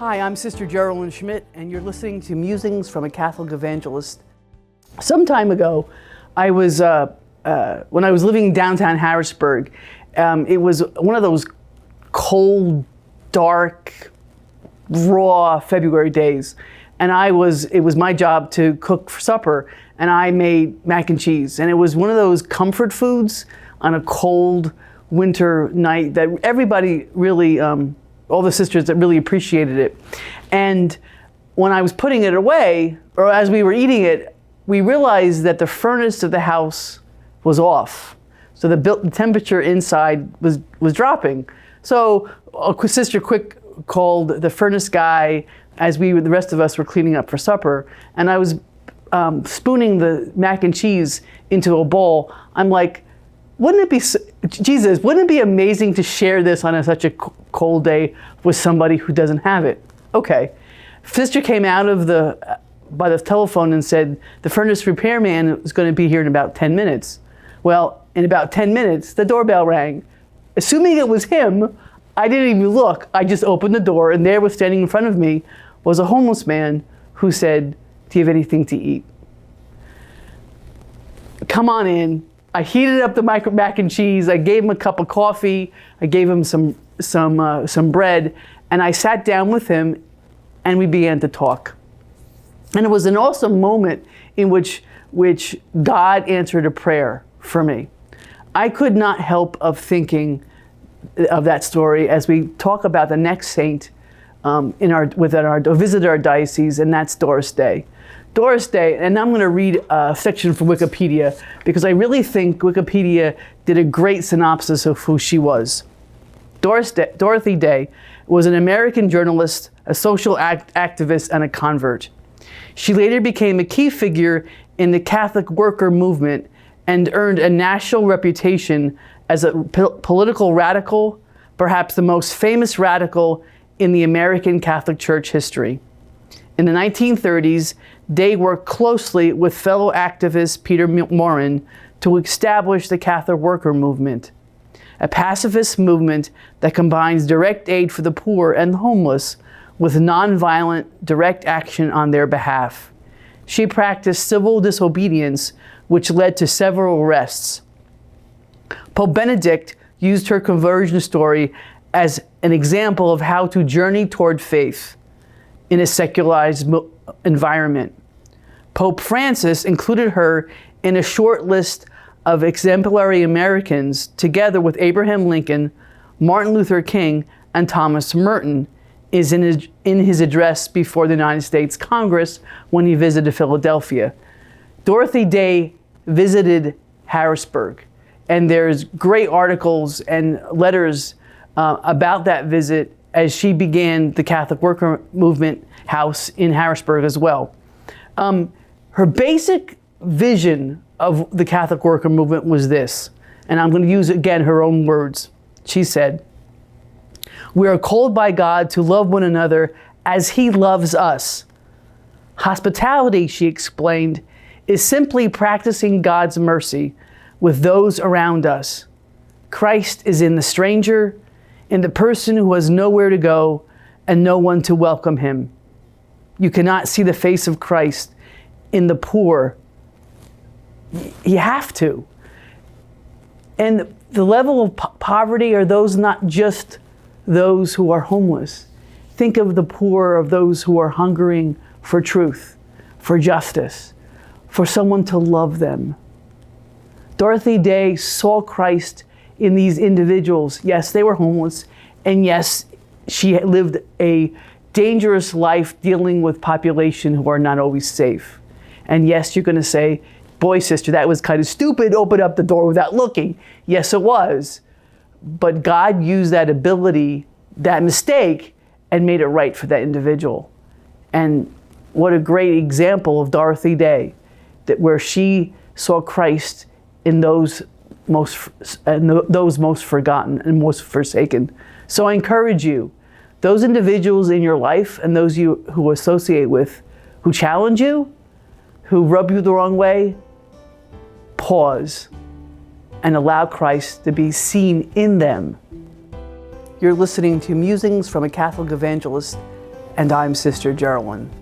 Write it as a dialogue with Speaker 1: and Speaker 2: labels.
Speaker 1: Hi, I'm Sister Geraldine Schmidt, and you're listening to Musings from a Catholic Evangelist. Some time ago, when I was living downtown Harrisburg, it was one of those cold, dark, raw February days, and it was my job to cook for supper, and I made mac and cheese, and it was one of those comfort foods on a cold winter night that everybody really, all the sisters that really appreciated it. And when I was putting it away, or as we were eating it, we realized that the furnace of the house was off. So the temperature inside was dropping. So a sister quick called the furnace guy as the rest of us were cleaning up for supper. And I was spooning the mac and cheese into a bowl. I'm like, wouldn't it be amazing to share this on such a cold day with somebody who doesn't have it? Okay. Sister came out by the telephone and said, the furnace repairman is going to be here in about 10 minutes. Well, in about 10 minutes, the doorbell rang. Assuming it was him, I didn't even look. I just opened the door, and there was standing in front of me was a homeless man who said, "Do you have anything to eat?" Come on in. I heated up the mac and cheese. I gave him a cup of coffee. I gave him some bread, and I sat down with him, and we began to talk. And it was an awesome moment in which God answered a prayer for me. I could not help of thinking of that story as we talk about the next saint visit our diocese, and that's Doris Day. Doris Day, and I'm going to read a section from Wikipedia because I really think Wikipedia did a great synopsis of who she was. Dorothy Day was an American journalist, a social activist, and a convert. She later became a key figure in the Catholic worker movement and earned a national reputation as a political radical, perhaps the most famous radical in the American Catholic Church history. In the 1930s, Day worked closely with fellow activist Peter Maurin to establish the Catholic worker movement, a pacifist movement that combines direct aid for the poor and the homeless with nonviolent direct action on their behalf. She practiced civil disobedience, which led to several arrests. Pope Benedict used her conversion story as an example of how to journey toward faith in a secularized environment. Pope Francis included her in a short list of exemplary Americans, together with Abraham Lincoln, Martin Luther King, and Thomas Merton, in his address before the United States Congress when he visited Philadelphia. Dorothy Day visited Harrisburg, and there's great articles and letters about that visit as she began the Catholic Worker Movement House in Harrisburg as well. Her basic vision of the Catholic Worker Movement was this, and I'm going to use again her own words. She said, "We are called by God to love one another as He loves us. Hospitality," she explained, "is simply practicing God's mercy with those around us. Christ is in the stranger, in the person who has nowhere to go and no one to welcome him. You cannot see the face of Christ in the poor. You have to." And the level of poverty are those not just those who are homeless. Think of the poor, of those who are hungering for truth, for justice, for someone to love them. Dorothy Day saw Christ in these individuals. Yes, they were homeless, and yes, she lived a dangerous life dealing with population who are not always safe. And yes, you're going to say, "Boy, sister, that was kind of stupid, open up the door without looking." Yes, it was. But God used that ability, that mistake, and made it right for that individual. And what a great example of Dorothy Day, where she saw Christ in those most forgotten and most forsaken. So I encourage you, those individuals in your life and those you who associate with, who challenge you, who rub you the wrong way, pause and allow Christ to be seen in them. You're listening to Musings from a Catholic Evangelist, And I'm Sister Geraldine.